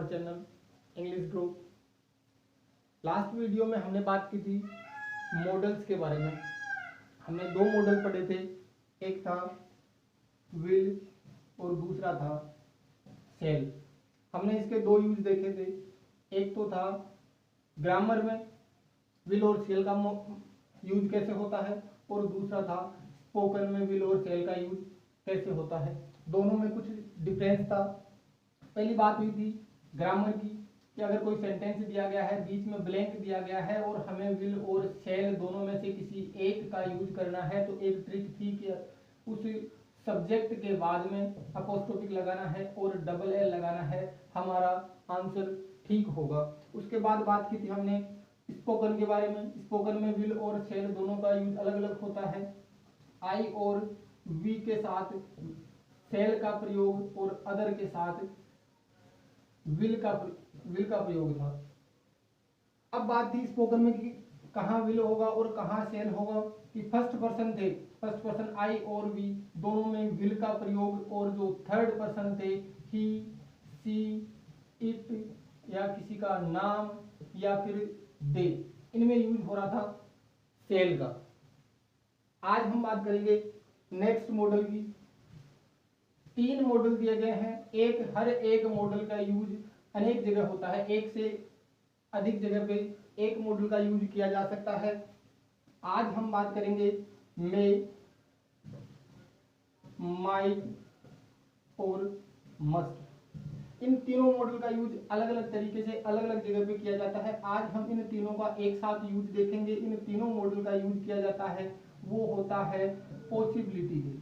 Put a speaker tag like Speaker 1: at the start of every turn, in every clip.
Speaker 1: Channel English group. Last video में हमने बात की थी मॉडल्स के बारे में। हमने दो मॉडल पढ़े थे, एक था विल और दूसरा था सेल। हमने इसके दो यूज देखे थे, एक तो था ग्रामर में विल और सेल का यूज कैसे होता है, और दूसरा था स्पोकन में विल और सेल का यूज कैसे होता है। दोनों में कुछ डिफरेंस था। पहली बात हुई थी ग्रामर की कि अगर कोई सेंटेंस दिया गया है, बीच में ब्लैंक दिया गया है और हमें विल और सेल दोनों में से किसी एक का यूज करना है, तो एक ट्रिक थी कि उस सब्जेक्ट के बाद में अपोस्ट्रोफिक लगाना है और डबल एल लगाना है, हमारा आंसर ठीक होगा। उसके बाद बात की थी हमने स्पोकन के बारे में। स्पोकन में विल और सेल दोनों का यूज अलग अलग होता है। आई और वी के साथ सेल का प्रयोग और अदर के साथ विल का प्रयोग था। अब बात थी स्पोकन में कि कहाँ विल होगा और कहाँ सेल होगा। कि फर्स्ट पर्सन थे, फर्स्ट पर्सन आई और वी, दोनों में विल का प्रयोग, और जो थर्ड पर्सन थे ही, सी, इट या किसी का नाम या फिर दे, इनमें यूज हो रहा था सेल का। आज हम बात करेंगे नेक्स्ट मॉडल की। तीन मॉडल दिए गए हैं, हर एक मॉडल का यूज अनेक जगह होता है, एक से अधिक जगह पे एक मॉडल का यूज किया जा सकता है। आज हम बात करेंगे मे, माइट और मस्ट। इन तीनों मॉडल का यूज अलग अलग तरीके से अलग अलग जगह पे किया जाता है। आज हम इन तीनों का एक साथ यूज देखेंगे। इन तीनों मॉडल का यूज किया जाता है वो होता है पॉसिबिलिटी के लिए।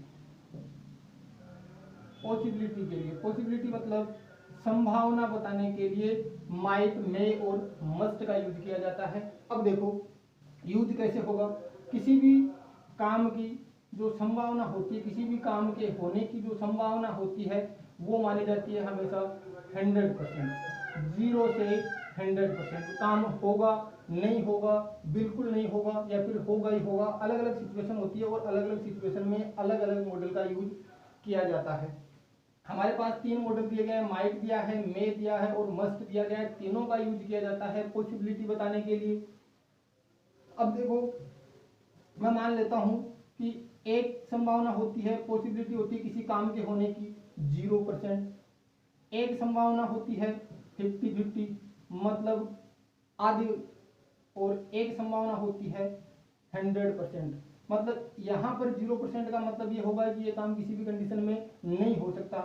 Speaker 1: पॉसिबिलिटी के लिए, पॉसिबिलिटी मतलब संभावना बताने के लिए माइट, मे और मस्ट का यूज किया जाता है। अब देखो यूज कैसे होगा। किसी भी काम की जो संभावना होती है, किसी भी काम के होने की जो संभावना होती है, वो मानी जाती है हमेशा 100%। 0 से 100%। काम होगा, नहीं होगा, बिल्कुल नहीं होगा या फिर होगा ही होगा। अलग अलग सिचुएशन होती है और अलग अलग सिचुएशन में अलग अलग मॉडल का यूज किया जाता है। हमारे पास तीन मॉडल दिए गए हैं, माइट दिया है, मे दिया है और मस्ट दिया गया है। तीनों का यूज किया जाता है पॉसिबिलिटी बताने के लिए। अब देखो, मैं मान लेता हूं कि एक संभावना होती है, पॉसिबिलिटी होती है किसी काम के होने की 0%। एक संभावना होती है 50-50 मतलब आधी, और एक संभावना होती है 100%। मतलब यहाँ पर 0% का मतलब ये होगा कि ये काम किसी भी कंडीशन में नहीं हो सकता।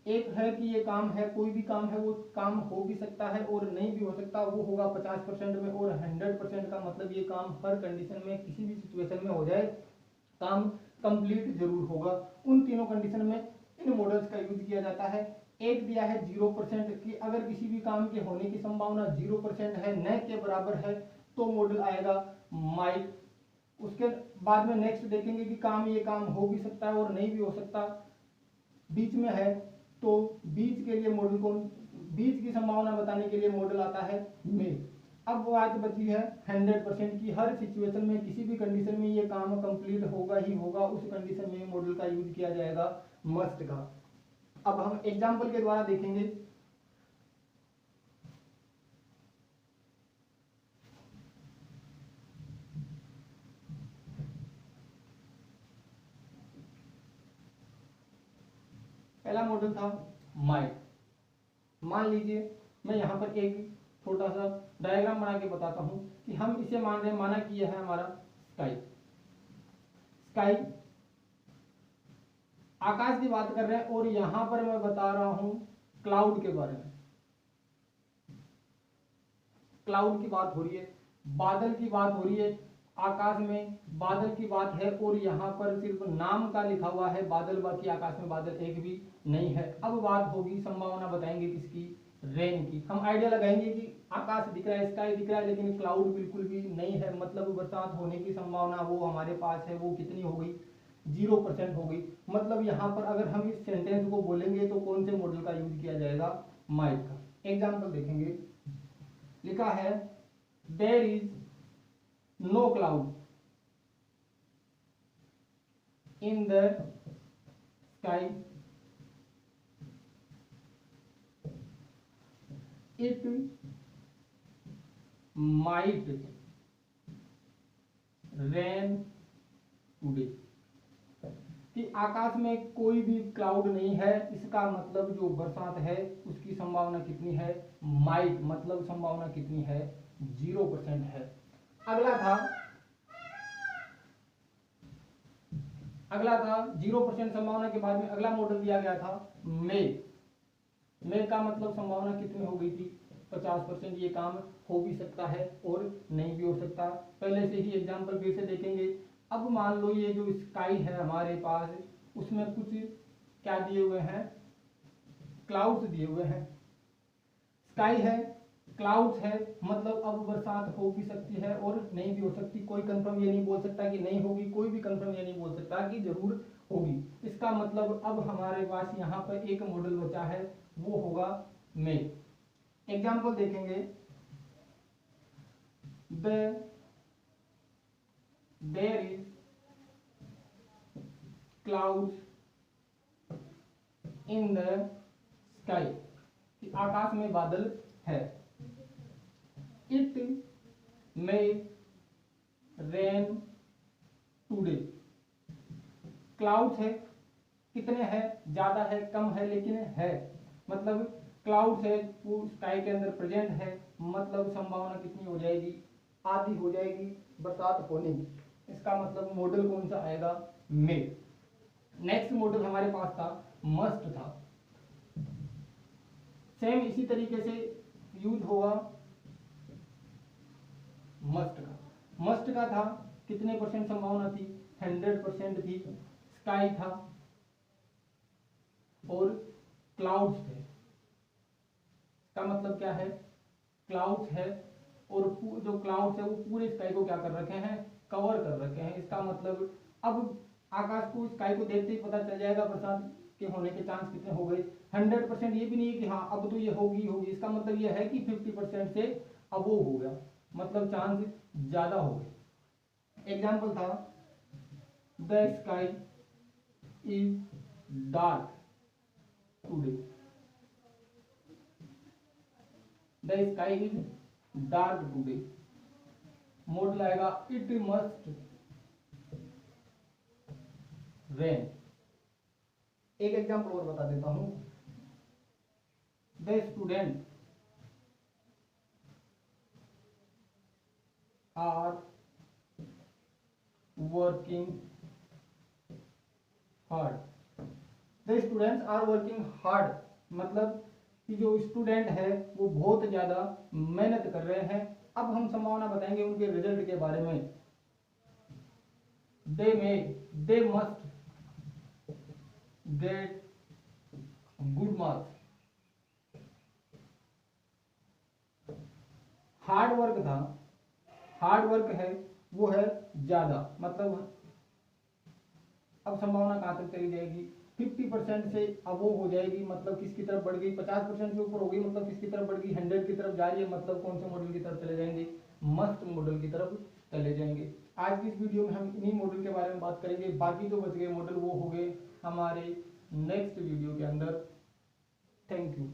Speaker 1: एक है कि ये काम है, कोई भी काम है वो काम हो भी सकता है और नहीं भी हो सकता, वो होगा 50% में। और 100% का मतलब ये काम हर कंडीशन में किसी भी सिचुएशन में हो जाए, काम कंप्लीट जरूर होगा। उन तीनों कंडीशन में इन मॉडल्स का यूज किया जाता है। एक दिया है 0% की अगर किसी भी काम के होने की संभावना 0% है, न के बराबर है, तो मॉडल आएगा माइट। उसके बाद में नेक्स्ट देखेंगे कि ये काम हो भी सकता है और नहीं भी हो सकता, बीच में है, तो बीच के लिए मॉडल कौन, बीच की संभावना बताने के लिए मॉडल आता है मे। अब बात बची है 100% की। हर सिचुएशन में किसी भी कंडीशन में ये काम कंप्लीट होगा ही होगा, उस कंडीशन में मॉडल का यूज किया जाएगा मस्ट का। अब हम एग्जांपल के द्वारा देखेंगे। पहला मॉडल था माइट। मान लीजिए मैं यहाँ पर एक छोटा सा डायग्राम बना के बताता हूँ कि हम इसे मान रहे हैं, माना कि यह है हमारा स्काई। स्काई आकाश की बात कर रहे हैं और यहाँ पर मैं बता रहा हूँ क्लाउड के बारे में। क्लाउड की बात हो रही है, बादल की बात हो रही है, आकाश में बादल की बात है और यहाँ पर सिर्फ नाम का लिखा हुआ है बादल, बाकी आकाश में बादल एक भी नहीं है। अब बात होगी, संभावना बताएंगे किसकी, रेन की। हम आइडिया लगाएंगे कि आकाश दिख रहा है, स्काई दिख रहा है, लेकिन क्लाउड बिल्कुल भी नहीं है, मतलब बरसात होने की संभावना वो हमारे पास है, वो कितनी हो गई, 0% हो गई। मतलब यहाँ पर अगर हम इस सेंटेंस को बोलेंगे तो कौन से मॉडल का यूज किया जाएगा, माइट का। एग्जाम्पल देखेंगे, लिखा है there is no cloud in the sky it might rain today, कि आकाश में कोई भी क्लाउड नहीं है, इसका मतलब जो बरसात है उसकी संभावना कितनी है, माइट मतलब संभावना कितनी है, 0% है। अगला था 0% संभावना के बाद में अगला मॉडल दिया गया था मे का मतलब संभावना कितनी हो गई थी, 50%। ये काम हो भी सकता है और नहीं भी हो सकता, पहले से ही एग्जाम्पल फिर से देखेंगे। अब मान लो ये जो स्काई है हमारे पास, उसमें कुछ क्या दिए हुए हैं, क्लाउड्स दिए हुए हैं। स्काई है, क्लाउड्स है, मतलब अब बरसात हो भी सकती है और नहीं भी हो सकती। कोई कंफर्म ये नहीं बोल सकता कि नहीं होगी, कोई भी कंफर्म ये नहीं बोल सकता कि जरूर होगी। इसका मतलब अब हमारे पास यहाँ पर एक मॉडल बचा है, वो होगा मे। एग्जाम्पल देखेंगे, there is clouds in the sky, आकाश में बादल है। It may rain today, clouds है, कितने हैं, ज्यादा है कम है लेकिन है, मतलब क्लाउड्स है वो स्काई के अंदर प्रेजेंट है, मतलब संभावना कितनी हो जाएगी, आधी हो जाएगी बरसात होने की। इसका मतलब मॉडल कौन सा आएगा, मे। नेक्स्ट मॉडल हमारे पास था मस्ट था, सेम इसी तरीके से यूज होगा मस्ट का था, कितने परसेंट संभावना थी, 100% थी। स्काई था और क्लाउड्स थे, इसका मतलब क्या है, क्लाउड्स है और जो क्लाउड्स है वो पूरे स्काई को क्या कर रखे हैं, कवर कर रखे हैं। इसका मतलब अब आकाश को, स्काई को देखते ही पता चल जाएगा बरसात के होने के चांस कितने हो गए। 100% ये भी नहीं है कि हाँ अब तो ये होगी, इसका मतलब ये है कि 50% से अब वो हो गया, मतलब चांस ज्यादा हो गए। एग्जाम्पल था the sky is dark today, the sky is dark today, modal आएगा इट मस्ट रेन। एक एग्जाम्पल और बता देता हूं, the student are working hard, the students are working hard, मतलब कि जो स्टूडेंट है वो बहुत ज्यादा मेहनत कर रहे हैं। अब हम संभावना बताएंगे उनके रिजल्ट के बारे में। They must get good marks, hard work था, हार्ड वर्क है वो है ज्यादा, मतलब अब संभावना कहां तक चली जाएगी, 50% से अब वो हो जाएगी, मतलब किसकी तरफ बढ़ गई, 50% से ऊपर हो गई, मतलब किसकी तरफ बढ़ गई, 100 की तरफ जा रही है, मतलब कौन से मॉडल की तरफ चले जाएंगे, मस्ट मॉडल की तरफ चले जाएंगे। आज की इस वीडियो में हम इन्हीं मॉडल के बारे में बात करेंगे, बाकी जो बच गए मॉडल वो हो गए हमारे नेक्स्ट वीडियो के अंदर। Thank you.